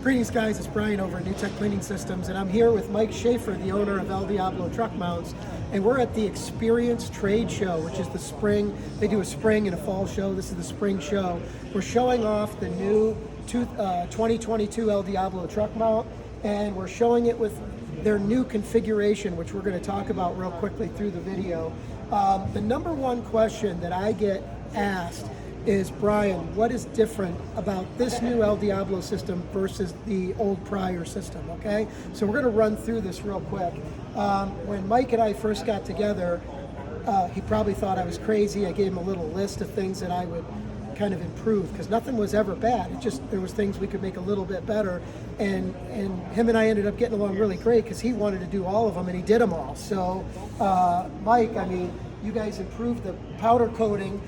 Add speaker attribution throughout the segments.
Speaker 1: Greetings guys, it's Brian over at Nutech Cleaning Systems, and I'm here with Mike Schaffer, the owner of Diablo Truckmounts, and we're at the Experience Trade Show, which is the spring. They do a spring and a fall show. This is the spring show. We're showing off the new 2022 Diablo Truckmount, and we're showing it with their new configuration, which we're going to talk about real quickly through the video. The number one question that I get asked is, Brian, what is different about this new Diablo system versus the old prior system, okay? So we're gonna run through this real quick. When Mike and I first got together, he probably thought I was crazy. I gave him a little list of things that I would kind of improve, because nothing was ever bad. It just, there was things we could make a little bit better. And him and I ended up getting along really great because he wanted to do all of them and he did them all. So Mike, I mean, you guys improved the powder coating.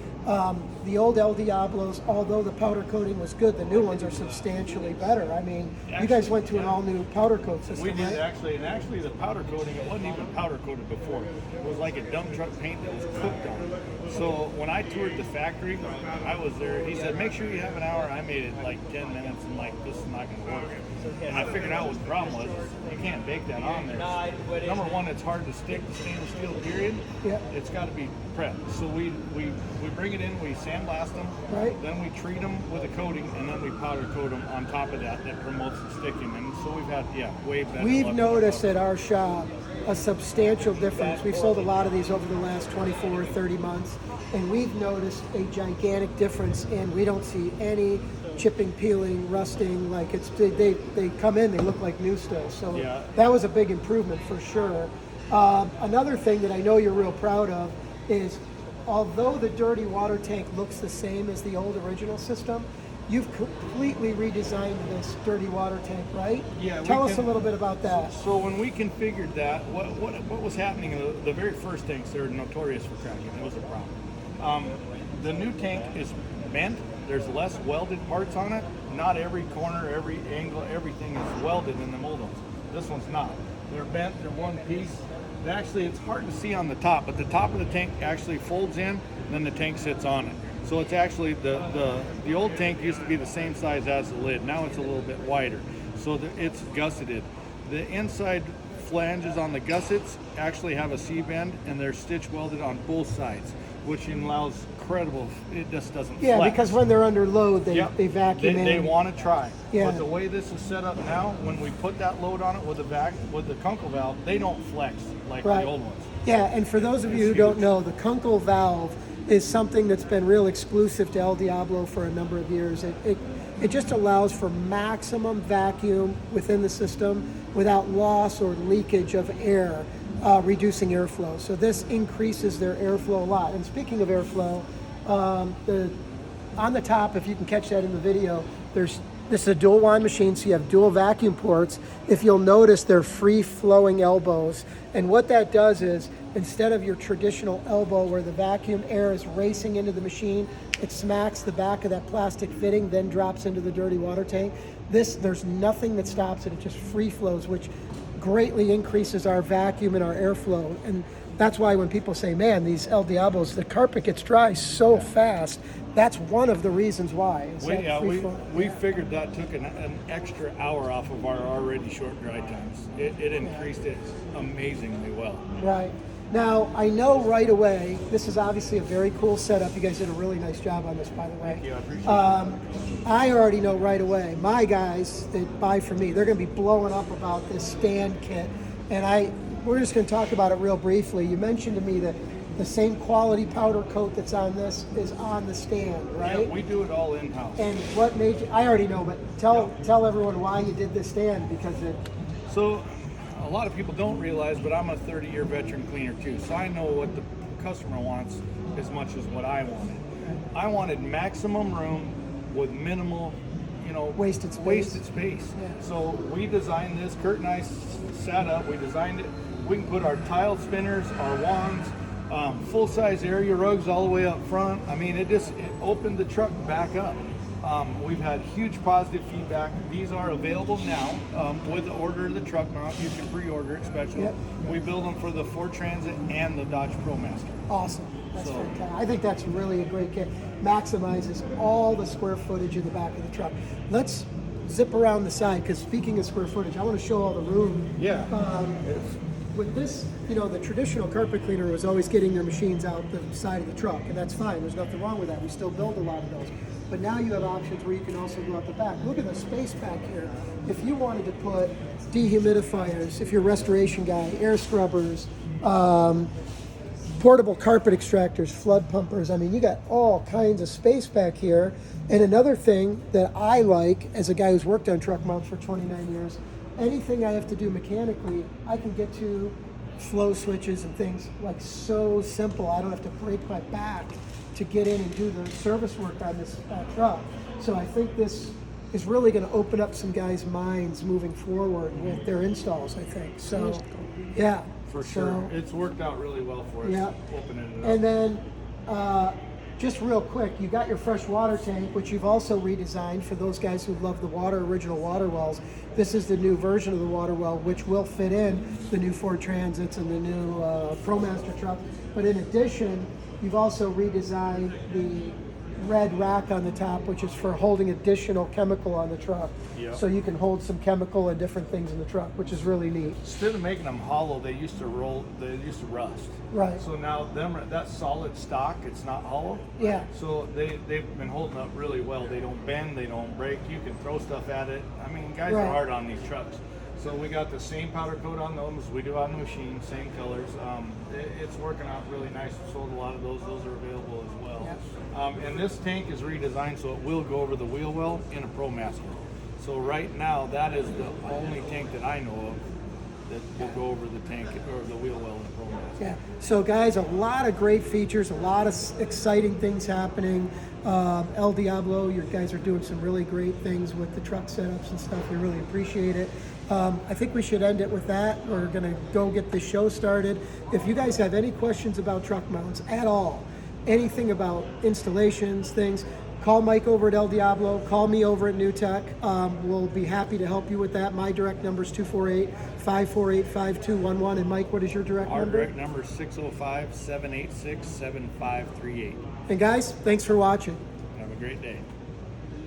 Speaker 1: The old Diablos, although the powder coating was good, the new ones are substantially better. I mean, you guys went to an all-new powder coat system,
Speaker 2: We did,
Speaker 1: right?
Speaker 2: actually the powder coating, it wasn't even powder coated before. It was like a dump truck paint that was cooked on. So when I toured the factory, I was there, he said, make sure you have an hour. I made it like 10 minutes and like, this is not gonna work. And I figured out what the problem was. You can't bake that on there. Number one, it's hard to stick the stainless steel, period.
Speaker 1: Yeah.
Speaker 2: It's got to be prepped. So we bring it in, we sandblast them,
Speaker 1: Right.
Speaker 2: then we treat them with a coating, and then we powder coat them on top of that. That promotes the sticking. And so we've had, way better.
Speaker 1: We've noticed at our shop a substantial difference. We've sold a lot of these over the last 24, 30 months, and we've noticed a gigantic difference, and we don't see any chipping, peeling, rusting. Like they come in, they look like new still. So
Speaker 2: Yeah.
Speaker 1: that was a big improvement for sure. Another thing that I know you're real proud of is, although the dirty water tank looks the same as the old original system, you've completely redesigned this dirty water tank, right?
Speaker 2: Yeah.
Speaker 1: Tell us a little bit about that.
Speaker 2: So when we configured that, what was happening? The very first tanks, they're notorious for cracking. It was a problem. The new tank is bent. There's less welded parts on it. Not every corner, every angle, everything is welded in the old ones. This one's not. They're bent. They're one piece. Actually, it's hard to see on the top, but the top of the tank actually folds in, and then the tank sits on it. So it's actually the old tank used to be the same size as the lid. Now it's a little bit wider. So it's gusseted. The inside flanges on the gussets actually have a C-bend, and they're stitch welded on both sides, which allows credible. It just doesn't.
Speaker 1: Yeah,
Speaker 2: flex.
Speaker 1: because when they're under load, they vacuum in.
Speaker 2: They want to try.
Speaker 1: Yeah.
Speaker 2: But the way this is set up now, when we put that load on it with the Kunkel valve, they don't flex like
Speaker 1: Right.
Speaker 2: the old ones.
Speaker 1: Yeah, and for those of you who don't know, the Kunkel valve is something that's been real exclusive to Diablo for a number of years. It just allows for maximum vacuum within the system without loss or leakage of air, reducing airflow. So this increases their airflow a lot. And speaking of airflow, on the top, if you can catch that in the video, this is a dual wand machine, so you have dual vacuum ports. If you'll notice, they're free-flowing elbows. And what that does is, instead of your traditional elbow where the vacuum air is racing into the machine, it smacks the back of that plastic fitting, then drops into the dirty water tank. There's nothing that stops it. It just free flows, which greatly increases our vacuum and our airflow. And that's why when people say, man, these Diablos, the carpet gets dry so fast, that's one of the reasons why.
Speaker 2: We figured that took an extra hour off of our already short dry times. It increased it amazingly well.
Speaker 1: Right. Now, I know right away, this is obviously a very cool setup. You guys did a really nice job on this, by the way.
Speaker 2: Thank you, I appreciate it.
Speaker 1: I already know right away, my guys that buy from me, they're going to be blowing up about this stand kit. And we're just going to talk about it real briefly. You mentioned to me that the same quality powder coat that's on this is on the stand, right?
Speaker 2: Yeah, we do it all in-house.
Speaker 1: And what made you, I already know, but tell everyone why you did this stand, because
Speaker 2: So, a lot of people don't realize, but I'm a 30-year veteran cleaner too, so I know what the customer wants as much as what I wanted. I wanted maximum room with minimal,
Speaker 1: wasted space.
Speaker 2: Yeah. So we designed this. Kurt and I sat up. We designed it. We can put our tile spinners, our wands, full-size area rugs all the way up front. I mean, it opened the truck back up. We've had huge positive feedback. These are available now with the order of the truck mount. You can pre-order it special. Yep. We build them for the Ford Transit and the Dodge ProMaster.
Speaker 1: Awesome. That's fantastic. I think that's really a great kit. Maximizes all the square footage in the back of the truck. zip around the side, because speaking of square footage, I want to show all the room.
Speaker 2: Yeah.
Speaker 1: With this, the traditional carpet cleaner was always getting their machines out the side of the truck, and that's fine. There's nothing wrong with that. We still build a lot of those. But now you have options where you can also go out the back. Look at the space back here. If you wanted to put dehumidifiers, if you're a restoration guy, air scrubbers, portable carpet extractors, flood pumpers. I mean, you got all kinds of space back here. And another thing that I like, as a guy who's worked on truck mounts for 29 years, anything I have to do mechanically, I can get to flow switches and things like so simple. I don't have to break my back to get in and do the service work on this truck. So I think this is really going to open up some guys' minds moving forward with their installs, I think. So, yeah.
Speaker 2: For sure. It's worked out really well for us.
Speaker 1: Yeah.
Speaker 2: Opening it up.
Speaker 1: And then, just real quick, you got your fresh water tank, which you've also redesigned for those guys who love the original water wells. This is the new version of the water well, which will fit in the new Ford Transits and the new ProMaster truck. But in addition, you've also redesigned the red rack on the top, which is for holding additional chemical on the truck.
Speaker 2: Yep.
Speaker 1: So you can hold some chemical and different things in the truck, which is really neat.
Speaker 2: Instead of making them hollow, they used to rust.
Speaker 1: Right.
Speaker 2: So now that's solid stock, it's not hollow.
Speaker 1: Yeah.
Speaker 2: So they've been holding up really well. They don't bend, they don't break. You can throw stuff at it. I mean, guys
Speaker 1: Right.
Speaker 2: are hard on these trucks. So we got the same powder coat on those we do on the machine, same colors. It's working out really nice. We sold a lot of those. Those are available as well.
Speaker 1: Yep.
Speaker 2: And this tank is redesigned so it will go over the wheel well in a ProMaster. So right now, that is the only tank that I know of that will go over the tank or the wheel well in a ProMaster.
Speaker 1: Yeah. So guys, a lot of great features, a lot of exciting things happening. El Diablo, your guys are doing some really great things with the truck setups and stuff. We really appreciate it. I think we should end it with that. We're going to go get the show started. If you guys have any questions about truck mounts at all, anything about installations, things, call Mike over at El Diablo, call me over at Nutech. We'll be happy to help you with that. My direct number is 248-548-5211. And Mike, what is your direct
Speaker 2: Our
Speaker 1: number?
Speaker 2: direct number is 605-786-7538.
Speaker 1: And guys, thanks for watching.
Speaker 2: Have a great day.